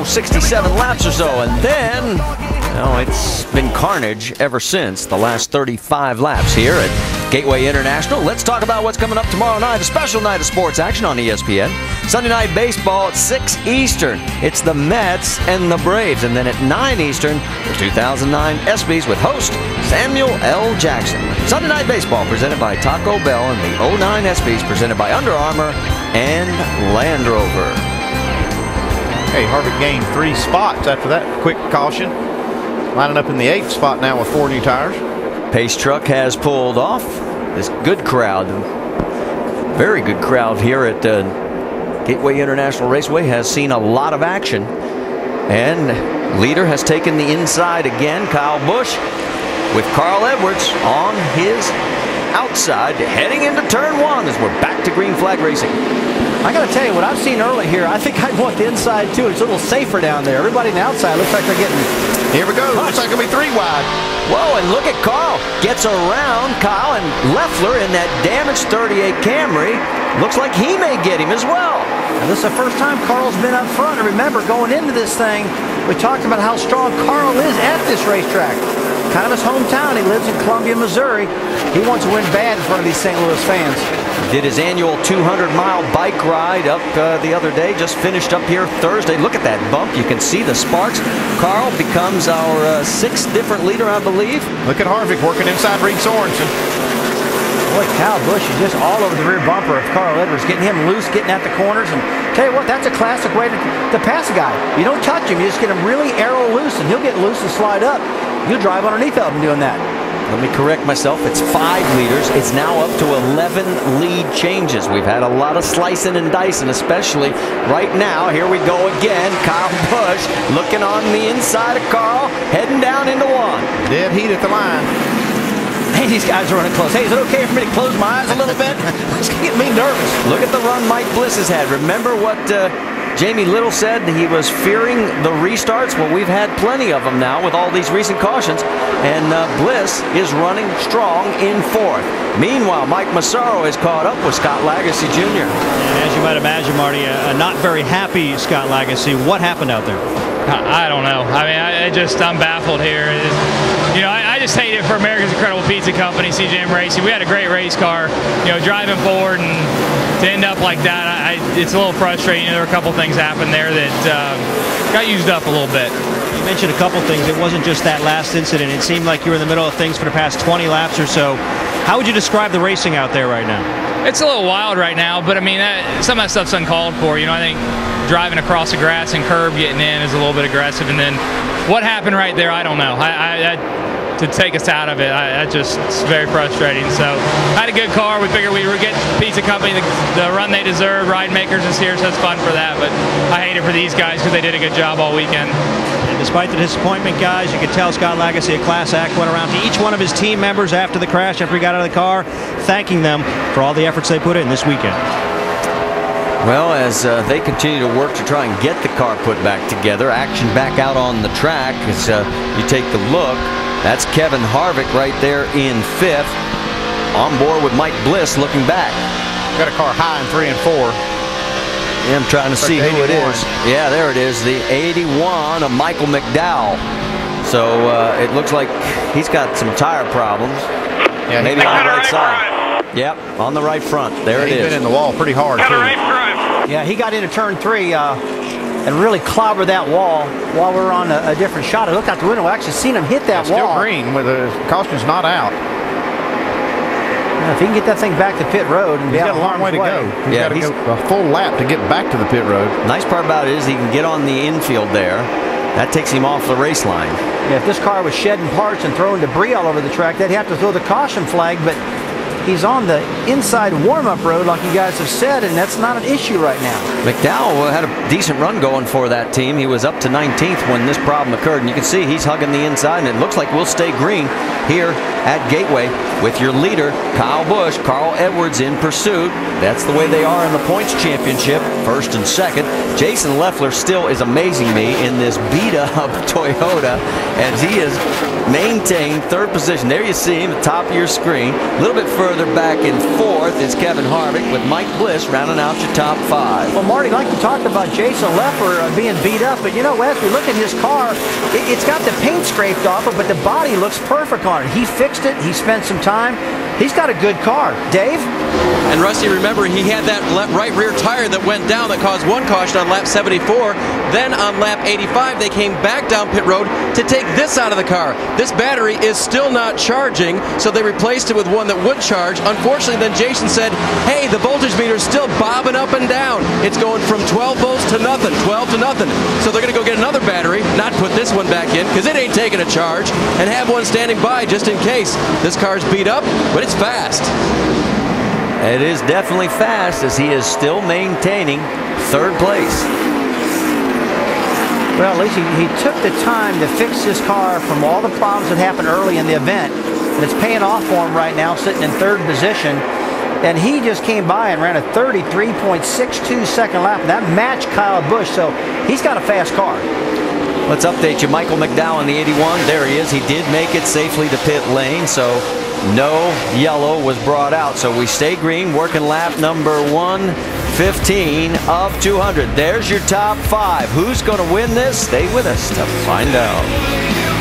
67 laps or so, and then, well, it's been carnage ever since the last 35 laps here at Gateway International. Let's talk about what's coming up tomorrow night, a special night of sports action on ESPN. Sunday night baseball at 6 Eastern. It's the Mets and the Braves, and then at 9 Eastern, the 2009 ESPYs with host Samuel L. Jackson. Sunday night baseball presented by Taco Bell, and the 09 ESPYs presented by Under Armour and Land Rover. Hey, Harvick gained 3 spots after that quick caution. Lining up in the 8th spot now with 4 new tires. Pace truck has pulled off. This good crowd, very good crowd here at Gateway International Raceway has seen a lot of action. And leader has taken the inside again. Kyle Busch with Carl Edwards on his outside heading into turn 1 as we're back to green flag racing. I got to tell you, what I've seen early here, I think I'd want the inside too. It's a little safer down there. Everybody on the outside looks like they're getting... Here we go. Looks like it'll be 3 wide. Whoa, and look at Carl. Gets around Kyle, and Leffler in that damaged 38 Camry. Looks like he may get him as well. Now, this is the first time Carl's been up front. And remember, going into this thing, we talked about how strong Carl is at this racetrack. Kind of his hometown. He lives in Columbia, Missouri. He wants to win bad in front of these St. Louis fans. Did his annual 200-mile bike ride up the other day. Just finished up here Thursday. Look at that bump. You can see the sparks. Carl becomes our 6th different leader, I believe. Look at Harvick working inside Reed Sorensen. Boy, Kyle Busch is just all over the rear bumper of Carl Edwards, getting him loose, getting at the corners. And tell you what, that's a classic way to pass a guy. You don't touch him. You just get him really arrow loose, and he'll get loose and slide up. You'll drive underneath of him doing that. Let me correct myself. It's 5 leaders. It's now up to 11 lead changes. We've had a lot of slicing and dicing, especially right now. Here we go again. Kyle Busch looking on the inside of Carl, heading down into 1. Dead heat at the line. Hey, these guys are running close. Hey, is it okay for me to close my eyes a little bit? It's getting me nervous. Look at the run Mike Bliss has had. Remember what Jamie Little said? He was fearing the restarts. Well, we've had plenty of them now with all these recent cautions. And Bliss is running strong in 4th. Meanwhile, Mike Massaro has caught up with Scott Lagasse Jr. And as you might imagine, Marty, a not very happy Scott Lagasse. What happened out there? I don't know. I mean, I'm baffled here. You know, I just hate it for America's Incredible Pizza Company, CJM Racing. We had a great race car, you know, driving forward, and to end up like that, it's a little frustrating. There were a couple things happened there that got used up a little bit. You mentioned a couple things. It wasn't just that last incident. It seemed like you were in the middle of things for the past 20 laps or so. How would you describe the racing out there right now? It's a little wild right now, but I mean, some of that stuff's uncalled for. You know, I think driving across the grass and curb getting in is a little bit aggressive, and then what happened right there, I don't know. To take us out of it, it's very frustrating. So I had a good car. We figured we were getting Pizza Company the run they deserve. Ride Makers is here, so it's fun for that. But I hate it for these guys because they did a good job all weekend. And despite the disappointment, guys, you could tell Scott Lagasse, a class act, went around to each one of his team members after the crash, after he got out of the car, thanking them for all the efforts they put in this weekend. Well, as they continue to work to try and get the car put back together, action back out on the track as you take the look. That's Kevin Harvick right there in 5th. On board with Mike Bliss looking back. Got a car high in 3 and 4. Yeah, I'm trying to see who it is. Yeah, there it is. The 81 of Michael McDowell. So it looks like he's got some tire problems. Yeah, maybe on the right side. Yep, on the right front. There it is. He's been in the wall pretty hard, too. Yeah, he got into turn 3 and really clobbered that wall while we were on a different shot. I looked out the window. I actually seen him hit that wall. Still green with the caution's not out. If he can get that thing back to pit road, and he's got a long way to go. He's got to go a full lap to get back to the pit road. Nice part about it is he can get on the infield there. That takes him off the race line. Yeah, if this car was shedding parts and throwing debris all over the track, they'd have to throw the caution flag, but he's on the inside warm-up road, like you guys have said, and that's not an issue right now. McDowell had a decent run going for that team. He was up to 19th when this problem occurred, and you can see he's hugging the inside, and it looks like we'll stay green here at Gateway with your leader, Kyle Busch, Carl Edwards in pursuit. That's the way they are in the points championship, first and second. Jason Leffler still is amazing me in this beat-up Toyota as he has maintained third position. There you see him at the top of your screen. A little bit further back in fourth is Kevin Harvick with Mike Bliss rounding out your top five. Well, Marty, like you talked about Jason Leffler being beat up, but you know, as we look at his car, it's got the paint scraped off it, but the body looks perfect on it. He fixed it. He spent some time. He's got a good car. Dave? And Rusty, remember, he had that right rear tire that went down that caused one caution on lap 74. Then on lap 85, they came back down pit road to take this out of the car. This battery is still not charging, so they replaced it with one that would charge. Unfortunately, then Jason said, hey, the voltage meter is still bobbing up and down. It's going from 12 volts to nothing, 12 to nothing. So they're going to go get another battery, not put this one back in, because it ain't taking a charge, and have one standing by just in case. This car's beat up, but it's fast. It is definitely fast as he is still maintaining third place. Well, at least he took the time to fix his car from all the problems that happened early in the event. And it's paying off for him right now, sitting in third position. And he just came by and ran a 33.62 second lap. That matched Kyle Busch, so he's got a fast car. Let's update you. Michael McDowell in the 81. There he is. He did make it safely to pit lane, so no yellow was brought out. So we stay green, working lap number 115 of 200. There's your top five. Who's going to win this? Stay with us to find out.